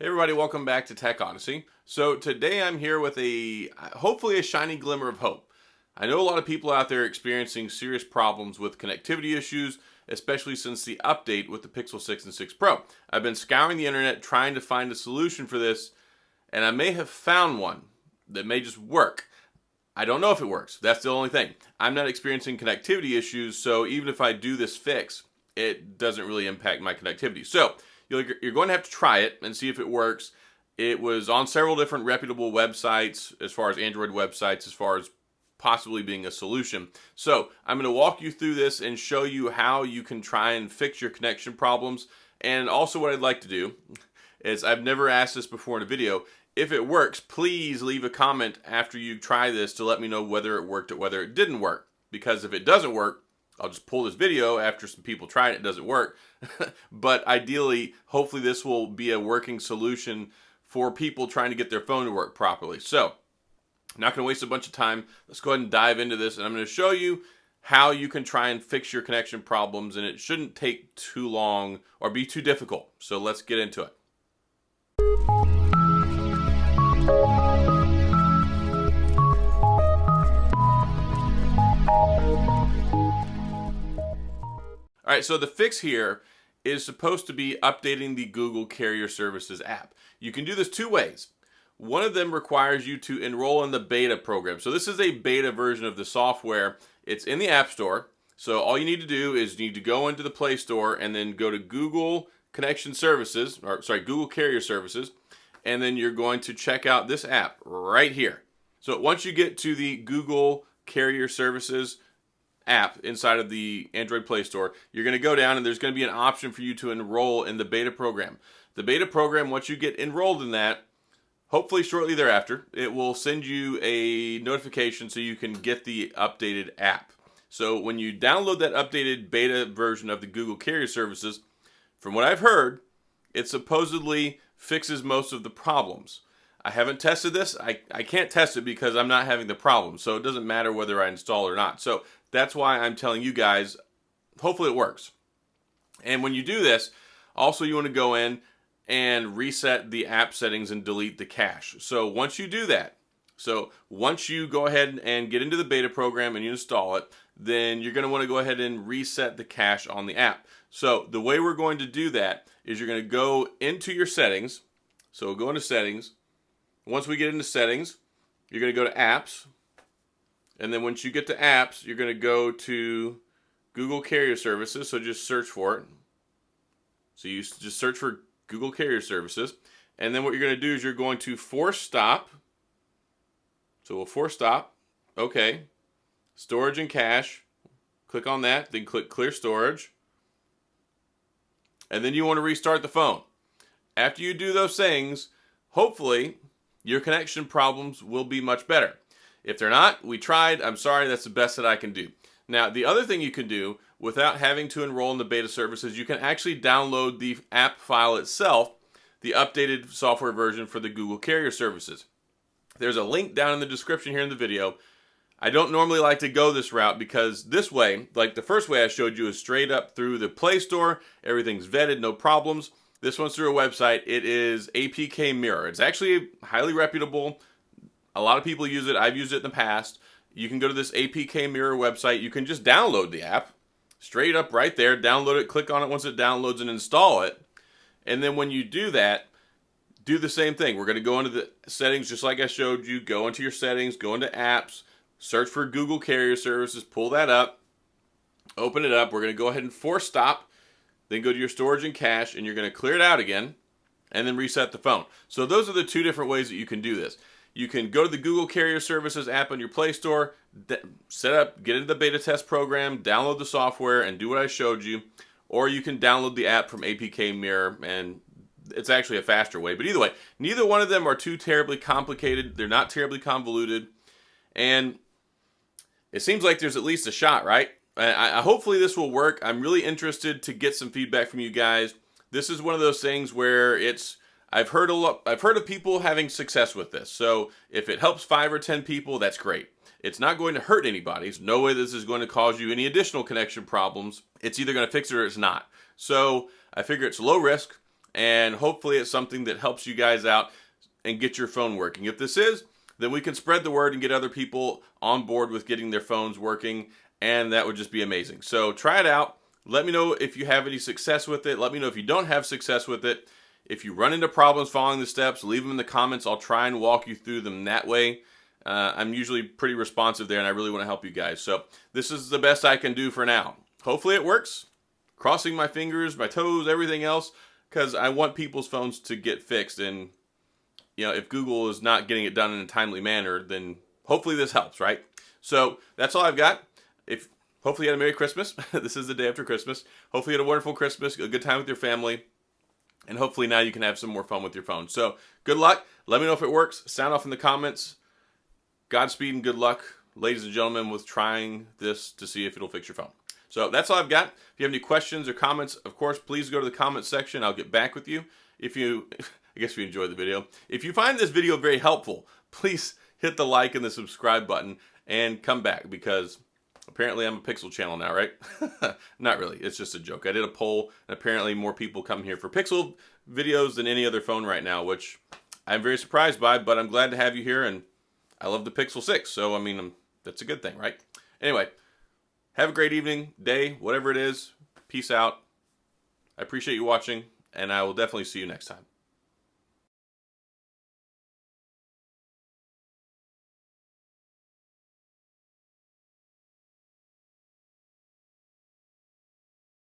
Hey everybody, welcome back to TechOdyssey. So today I'm here with hopefully a shiny glimmer of hope. I know a lot of people out there experiencing serious problems with connectivity issues, especially since the update with the Pixel 6 and 6 Pro. I've been scouring the internet trying to find a solution for this, and I may have found one that may just work. I don't know if it works. That's the only thing. I'm not experiencing connectivity issues, so even if I do this fix, it doesn't really impact my connectivity. So you're going to have to try it and see if it works. It was on several different reputable websites, as far as Android websites, as far as possibly being a solution. So I'm going to walk you through this and show you how you can try and fix your connection problems. And also what I'd like to do is, I've never asked this before in a video, if it works, please leave a comment after you try this to let me know whether it worked or whether it didn't work. Because if it doesn't work, I'll just pull this video after some people try it, it doesn't work. But ideally, hopefully this will be a working solution for people trying to get their phone to work properly. So, I'm not going to waste a bunch of time. Let's go ahead and dive into this, and I'm going to show you how you can try and fix your connection problems, and it shouldn't take too long or be too difficult. So let's get into it. All right, so the fix here is supposed to be updating the Google Carrier Services app. You can do this two ways. One of them requires you to enroll in the beta program. So this is a beta version of the software. It's in the App Store. So all you need to do is you need to go into the Play Store and then go to Google Connection Services, Google Carrier Services, and then you're going to check out this app right here. So once you get to the Google Carrier Services app inside of the Android Play Store, you're going to go down and there's going to be an option for you to enroll in the beta program. The beta program, once you get enrolled in that, hopefully shortly thereafter, it will send you a notification so you can get the updated app. So when you download that updated beta version of the Google Carrier Services, from what I've heard, it supposedly fixes most of the problems. I haven't tested this. I can't test it because I'm not having the problem. So it doesn't matter whether I install it or not. So that's why I'm telling you guys, hopefully it works. And when you do this, also you want to go in and reset the app settings and delete the cache. So once you do that, once you go ahead and get into the beta program and you install it, then you're going to want to go ahead and reset the cache on the app. So the way we're going to do that is you're going to go into your settings. So go into settings. Once we get into settings, you're going to go to apps. And then once you get to apps, you're going to go to Google Carrier Services. So just search for it. So you just search for Google Carrier Services. And then what you're going to do is you're going to force stop. So we'll force stop. Okay. Storage and cache. Click on that. Then click clear storage. And then you want to restart the phone. After you do those things, hopefully your connection problems will be much better. If they're not, we tried. I'm sorry, that's the best that I can do. Now, the other thing you can do without having to enroll in the beta services, you can actually download the app file itself, the updated software version for the Google Carrier Services. There's a link down in the description here in the video. I don't normally like to go this route because this way, like the first way I showed you, is straight up through the Play Store. Everything's vetted, no problems. This one's through a website. It is APK Mirror. It's actually highly reputable. A lot of people use it. I've used it in the past. You can go to this APK Mirror website. You can just download the app straight up right there. Download it, click on it once it downloads and install it. And then when you do that, do the same thing. We're going to go into the settings just like I showed you. Go into your settings, go into apps, search for Google Carrier Services, pull that up, open it up. We're going to go ahead and force stop, then go to your storage and cache, and you're going to clear it out again, and then reset the phone. So those are the two different ways that you can do this. You can go to the Google Carrier Services app on your Play Store, set up, get into the beta test program, download the software, and do what I showed you. Or you can download the app from APK Mirror, and it's actually a faster way. But either way, neither one of them are too terribly complicated. They're not terribly convoluted. And it seems like there's at least a shot, right? Hopefully this will work. I'm really interested to get some feedback from you guys. This is one of those things where I've heard of people having success with this. So if it helps 5 or 10 people, that's great. It's not going to hurt anybody. There's no way this is going to cause you any additional connection problems. It's either going to fix it or it's not. So I figure it's low risk. and hopefully it's something that helps you guys out and get your phone working. If this is, then we can spread the word and get other people on board with getting their phones working, and that would just be amazing. So try it out. Let me know if you have any success with it. Let me know if you don't have success with it. If you run into problems following the steps, leave them in the comments. I'll try and walk you through them that way. I'm usually pretty responsive there, and I really want to help you guys. So this is the best I can do for now. Hopefully it works. Crossing my fingers, my toes, everything else, because I want people's phones to get fixed. And if Google is not getting it done in a timely manner, then hopefully this helps, right? So that's all I've got. Hopefully you had a Merry Christmas. This is the day after Christmas. Hopefully you had a wonderful Christmas, a good time with your family, and hopefully now you can have some more fun with your phone. So good luck. Let me know if it works. Sound off in the comments. Godspeed and good luck, ladies and gentlemen, with trying this to see if it'll fix your phone. So that's all I've got. If you have any questions or comments, of course, please go to the comments section. I'll get back with you. I guess if you enjoyed the video. If you find this video very helpful, please hit the like and the subscribe button and come back, because apparently I'm a Pixel channel now, right? Not really. It's just a joke. I did a poll, and apparently more people come here for Pixel videos than any other phone right now, which I'm very surprised by, but I'm glad to have you here, and I love the Pixel 6, so, I mean, that's a good thing, right? Anyway, have a great evening, day, whatever it is. Peace out. I appreciate you watching, and I will definitely see you next time.